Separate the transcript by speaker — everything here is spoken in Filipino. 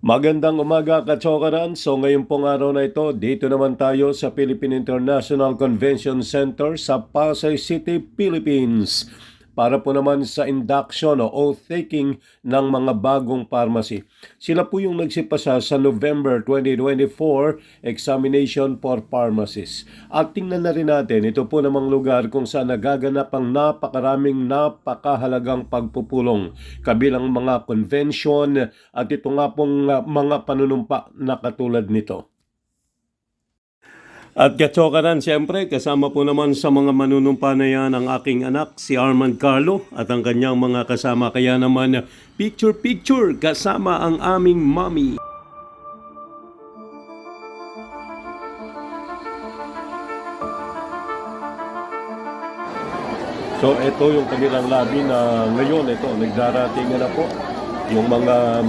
Speaker 1: Magandang umaga, Katsokaran. So ngayon pong araw na ito, dito naman tayo sa Philippine International Convention Center sa Pasay City, Philippines. Para po naman sa induction o oath-taking ng mga bagong pharmacy. Sila po yung nagsipasa sa November 2024 examination for pharmacists. At tingnan na rin natin, ito po namang lugar kung saan nagaganap ang napakaraming napakahalagang pagpupulong. Kabilang mga convention at ito nga pong mga panunumpa na katulad nito. At Katsokaran, siyempre, kasama po naman sa mga manunumpa na yan ang aking anak, si Armand Carlo, at ang kanyang mga kasama. Kaya naman, picture-picture kasama ang aming mommy. So, ito yung kanilang labi na ngayon, ito, nagdarating na po yung mga